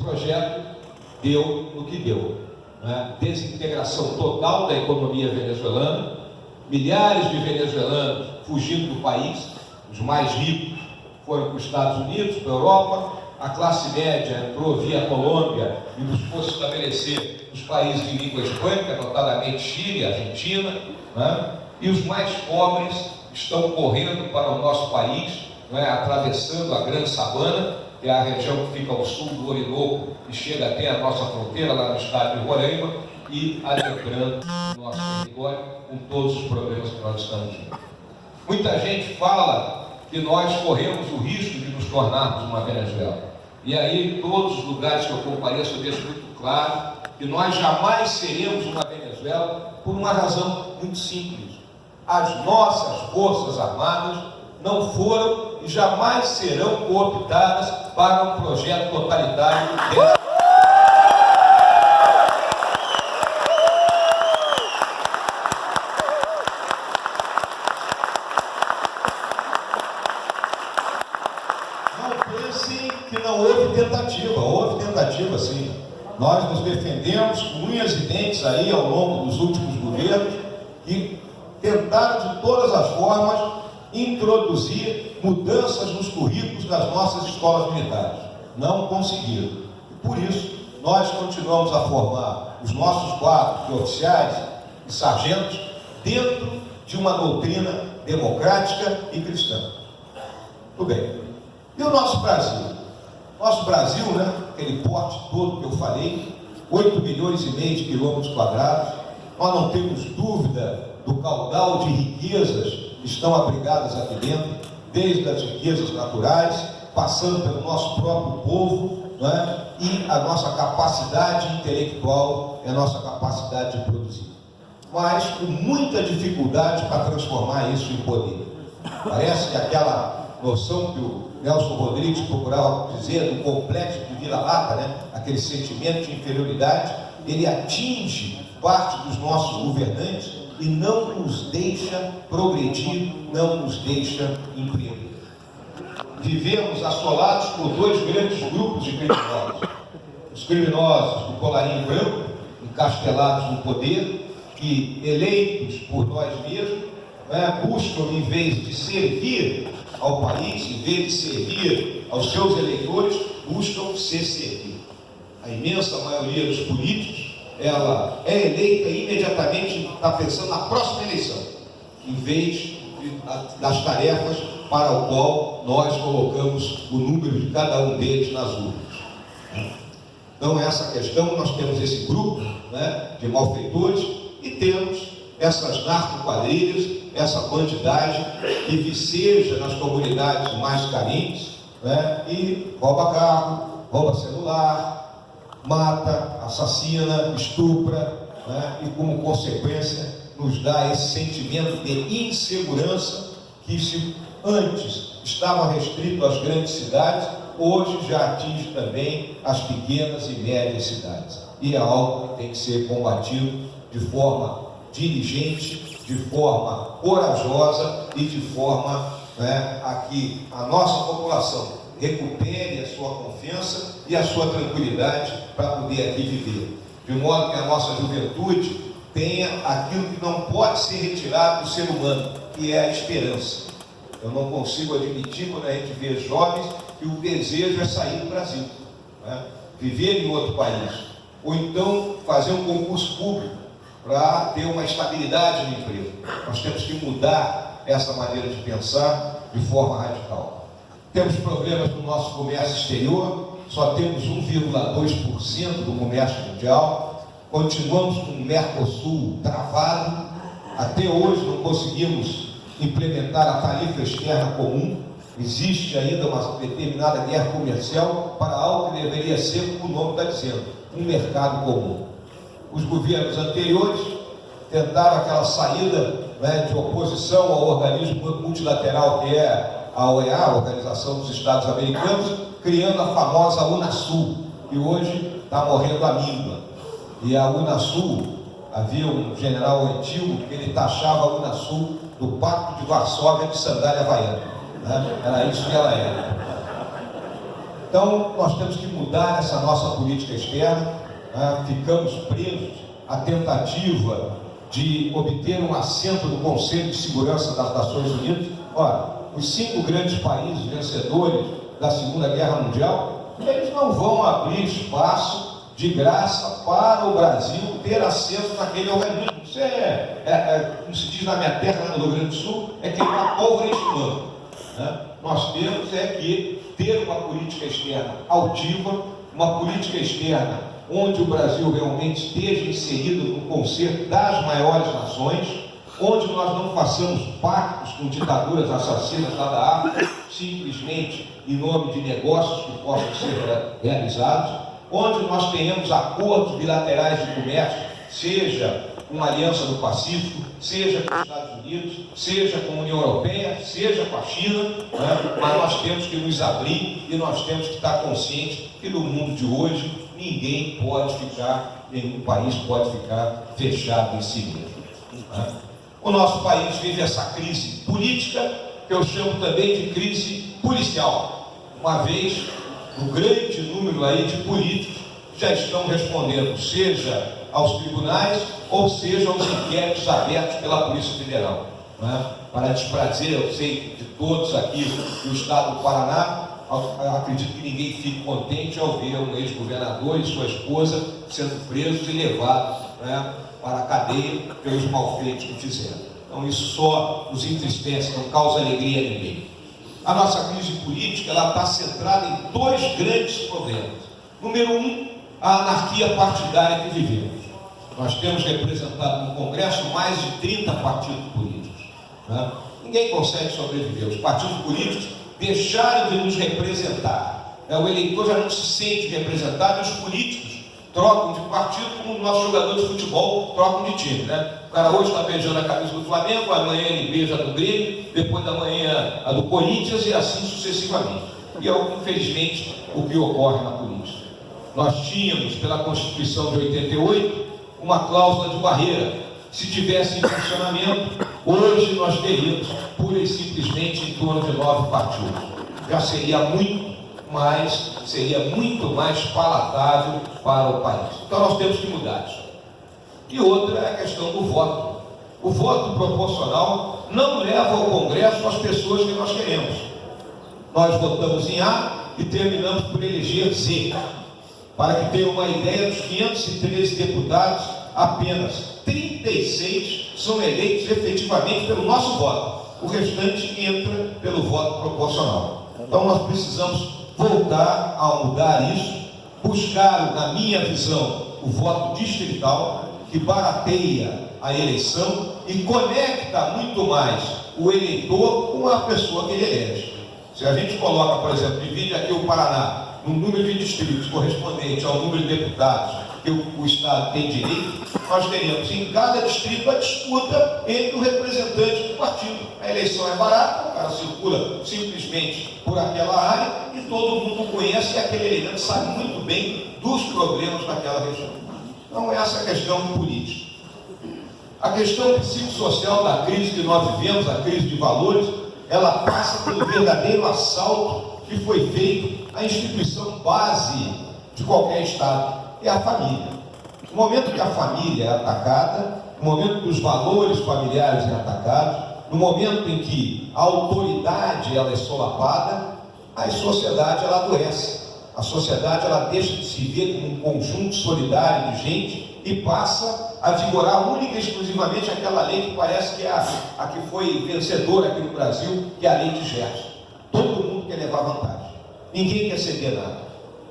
projeto deu no que deu, né? Desintegração total da economia venezuelana, milhares de venezuelanos fugindo do país, os mais ricos foram para os Estados Unidos, para a Europa, a classe média entrou via Colômbia e buscou se estabelecer nos países de língua hispânica, notadamente Chile, Argentina, né? E os mais pobres estão correndo para o nosso país, né? Atravessando a Grande Sabana, que é a região que fica ao sul do Orinoco e chega até a nossa fronteira, lá no estado de Roraima, e adentrando o nosso território com todos os problemas que nós estamos vendo. Muita gente fala que nós corremos o risco de nos tornarmos uma Venezuela. E aí, em todos os lugares que eu compareço, eu deixo muito claro que nós jamais seremos uma Venezuela por uma razão muito simples. As nossas forças armadas não foram e jamais serão cooptadas para um projeto totalitário dessa. Houve tentativa sim. Nós nos defendemos com unhas e dentes aí ao longo dos últimos governos que tentaram de todas as formas introduzir mudanças nos currículos das nossas escolas militares. Não conseguiram. E por isso, nós continuamos a formar os nossos quadros de oficiais e sargentos dentro de uma doutrina democrática e cristã. Tudo bem. E o nosso Brasil? Nosso Brasil, né, aquele porte todo que eu falei, 8 milhões e meio de quilômetros quadrados, nós não temos dúvida do caudal de riquezas que estão abrigadas aqui dentro, desde as riquezas naturais, passando pelo nosso próprio povo, né, e a nossa capacidade intelectual e a nossa capacidade de produzir. Mas com muita dificuldade para transformar isso em poder. Parece que aquela noção que o Nelson Rodrigues procurava dizer do complexo de vira-lata, né? Aquele sentimento de inferioridade, ele atinge parte dos nossos governantes e não nos deixa progredir, não nos deixa empreender. Vivemos assolados por dois grandes grupos de criminosos. Os criminosos do colarinho branco, encastelados no poder, que, eleitos por nós mesmos, né, buscam, em vez de servir ao país, em vez de servir aos seus eleitores, buscam se servir. A imensa maioria dos políticos, ela é eleita e imediatamente está pensando na próxima eleição, em vez das tarefas para o qual nós colocamos o número de cada um deles nas urnas. Então, essa questão, nós temos esse grupo, né, de malfeitores e temos essas narcoquadrilhas, essa bandidagem que viceja nas comunidades mais carentes, né, e rouba carro, rouba celular, mata, assassina, estupra, né, e como consequência nos dá esse sentimento de insegurança que, se antes estava restrito às grandes cidades, hoje já atinge também as pequenas e médias cidades. E é algo que tem que ser combatido de forma diligente, de forma corajosa e de forma, né, a que a nossa população recupere a sua confiança e a sua tranquilidade para poder aqui viver. De modo que a nossa juventude tenha aquilo que não pode ser retirado do ser humano, que é a esperança. Eu não consigo admitir, quando a gente vê jovens, que o desejo é sair do Brasil, né, viver em outro país, ou então fazer um concurso público para ter uma estabilidade no emprego. Nós temos que mudar essa maneira de pensar de forma radical. Temos problemas no nosso comércio exterior, só temos 1,2% do comércio mundial, continuamos com o Mercosul travado, até hoje não conseguimos implementar a tarifa externa comum, existe ainda uma determinada guerra comercial para algo que deveria ser, como o nome está dizendo, um mercado comum. Os governos anteriores tentaram aquela saída, né, de oposição ao organismo multilateral que é a OEA, a Organização dos Estados Americanos, criando a famosa Unasul, que hoje está morrendo à míngua. E a Unasul, havia um general antigo que ele taxava a Unasul do Pacto de Varsóvia de sandália havaiana, né? Era isso que ela era. Então, nós temos que mudar essa nossa política externa, né? Ficamos presos à tentativa de obter um assento no Conselho de Segurança das Nações Unidas. Ora, os 5 grandes países vencedores da Segunda Guerra Mundial, eles não vão abrir espaço de graça para o Brasil ter acesso naquele organismo. Isso como se diz na minha terra, lá no Rio Grande do Sul, é queimar pólvora em chumbo, né? Nós temos que ter uma política externa altiva, uma política externa onde o Brasil realmente esteja inserido no concerto das maiores nações, onde nós não façamos pactos com ditaduras assassinas lá da África, simplesmente em nome de negócios que possam ser realizados, onde nós tenhamos acordos bilaterais de comércio, seja com a Aliança do Pacífico, seja com os Estados Unidos, seja com a União Europeia, seja com a China, né? Mas nós temos que nos abrir e nós temos que estar conscientes que no mundo de hoje nenhum país pode ficar fechado em si mesmo, né? O nosso país vive essa crise política, que eu chamo também de crise policial, uma vez o grande número aí de políticos já estão respondendo, seja aos tribunais ou seja aos inquéritos abertos pela Polícia Federal, né? Para desprazer, eu sei de todos aqui do estado do Paraná, acredito que ninguém fique contente ao ver um ex-governador e sua esposa sendo presos e levados, né, para a cadeia pelos malfeitos que fizeram. Então isso só nos entristece, não causa alegria a ninguém. A nossa crise política está centrada em 2 grandes problemas. Número 1, a anarquia partidária que vivemos. Nós temos representado no Congresso mais de 30 partidos políticos, né? Ninguém consegue sobreviver. Os partidos políticos deixaram de nos representar. O eleitor já não se sente representado e os políticos trocam de partido como o nosso jogador de futebol trocam de time, né? O cara hoje está beijando a camisa do Flamengo, amanhã ele beija a do Grêmio, depois da manhã a do Corinthians e assim sucessivamente. E é, infelizmente, o que ocorre na política. Nós tínhamos, pela Constituição de 88, uma cláusula de barreira. Se tivesse em funcionamento, hoje nós teríamos pura e simplesmente em torno de 9 partidos. Já seria muito mais palatável para o país. Então nós temos que mudar isso. E outra é a questão do voto. O voto proporcional não leva ao Congresso as pessoas que nós queremos. Nós votamos em A e terminamos por eleger Z. Para que tenham uma ideia, dos 513 deputados, apenas 36 são eleitos efetivamente pelo nosso voto. O restante entra pelo voto proporcional. Então nós precisamos voltar a mudar isso, buscar, na minha visão, o voto distrital, que barateia a eleição e conecta muito mais o eleitor com a pessoa que ele elege. Se a gente coloca, por exemplo, divide aqui o Paraná no número de distritos correspondente ao número de deputados que o Estado tem direito, nós teríamos em cada distrito a disputa entre o representante do partido. A eleição é barata, o cara circula simplesmente por aquela área e todo mundo conhece e aquele eleito sabe muito bem dos problemas daquela região. Então essa é a questão política. A questão psicossocial da crise que nós vivemos, a crise de valores, ela passa pelo verdadeiro assalto que foi feito à instituição base de qualquer Estado, é a família. No momento que a família é atacada, no momento que os valores familiares são atacados, no momento em que a autoridade ela é solapada, a sociedade ela adoece. A sociedade ela deixa de se ver como um conjunto solidário de gente e passa a vigorar única e exclusivamente aquela lei que parece que é a que foi vencedora aqui no Brasil, que é a lei de Gerson. Todo mundo quer levar vantagem. Ninguém quer ceder nada.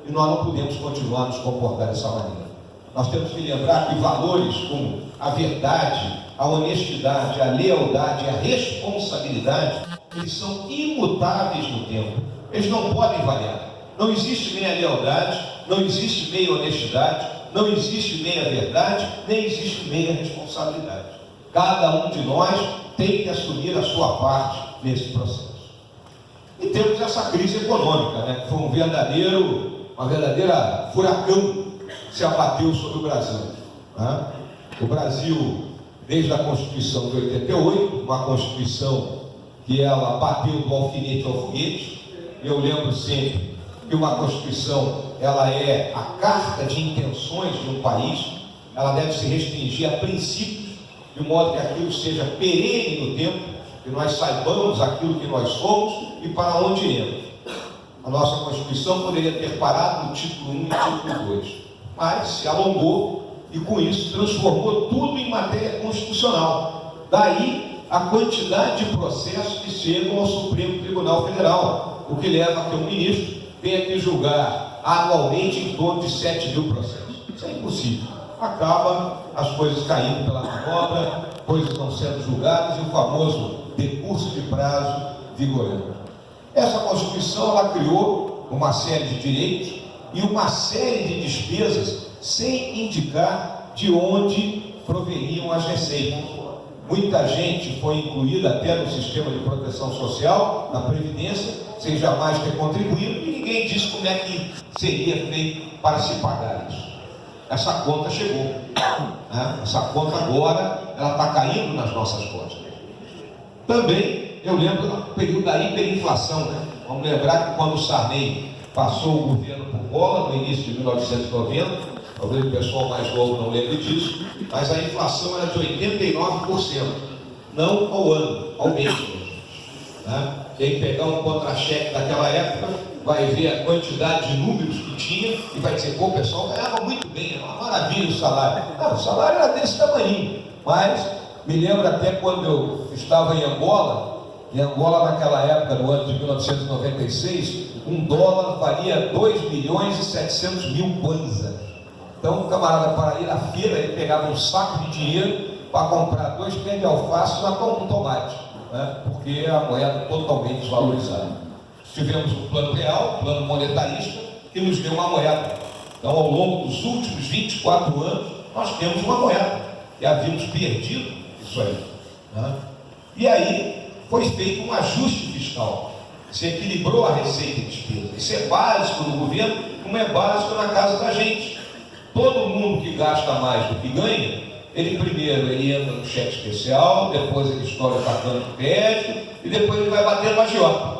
E nós não podemos continuar a nos comportar dessa maneira. Nós temos que lembrar que valores como a verdade, a honestidade, a lealdade e a responsabilidade, eles são imutáveis no tempo. Eles não podem variar. Não existe meia lealdade, não existe meia honestidade, não existe meia verdade, nem existe meia responsabilidade. Cada um de nós tem que assumir a sua parte nesse processo. E temos essa crise econômica, né, que foi uma verdadeira furacão que se abateu sobre o Brasil, né? O Brasil, desde a Constituição de 88, uma Constituição que ela bateu do alfinete ao foguete. Eu lembro sempre que uma Constituição ela é a carta de intenções de um país, ela deve se restringir a princípios, de modo que aquilo seja perene no tempo, que nós saibamos aquilo que nós somos e para onde iremos. A nossa Constituição poderia ter parado no título 1 e título 2, mas se alongou e com isso transformou tudo em matéria constitucional. Daí a quantidade de processos que chegam ao Supremo Tribunal Federal, o que leva a que um ministro tenha que julgar anualmente em torno de 7 mil processos. Isso é impossível. Acaba as coisas caindo pela manobra, coisas não sendo julgadas e o famoso decurso de prazo vigorando. Essa Constituição ela criou uma série de direitos e uma série de despesas sem indicar de onde proveniam as receitas. Muita gente foi incluída até no sistema de proteção social, na Previdência, sem jamais ter contribuído, e ninguém disse como é que seria feito para se pagar isso. Essa conta chegou, né? Essa conta agora, ela está caindo nas nossas costas. Também, eu lembro do período da hiperinflação, né? Vamos lembrar que quando o Sarney passou o governo por Collor, no início de 1990, talvez o pessoal mais novo não lembre disso, mas a inflação era de 89%, não ao ano, ao mês. Né? Quem pegar um contra-cheque daquela época vai ver a quantidade de números que tinha e vai dizer, pô, o pessoal ganhava muito bem, era uma maravilha o salário. Não, o salário era desse tamanho, mas me lembro até quando eu estava em Angola naquela época, no ano de 1996, $1 valia 2.700.000 kwanzas. Então o camarada, para ir à feira, ele pegava um saco de dinheiro para comprar 2 pés de alface e um tomate, né? Porque a moeda totalmente desvalorizada. Tivemos um plano real, um plano monetarista, que nos deu uma moeda. Então, ao longo dos últimos 24 anos, nós temos uma moeda. E havíamos perdido isso aí. Né? E aí foi feito um ajuste fiscal. Se equilibrou a receita e despesa. Isso é básico no governo, como é básico na casa da gente. Todo mundo que gasta mais do que ganha, ele primeiro entra no cheque especial, depois ele estoura o cartão de crédito e depois ele vai bater no agiota.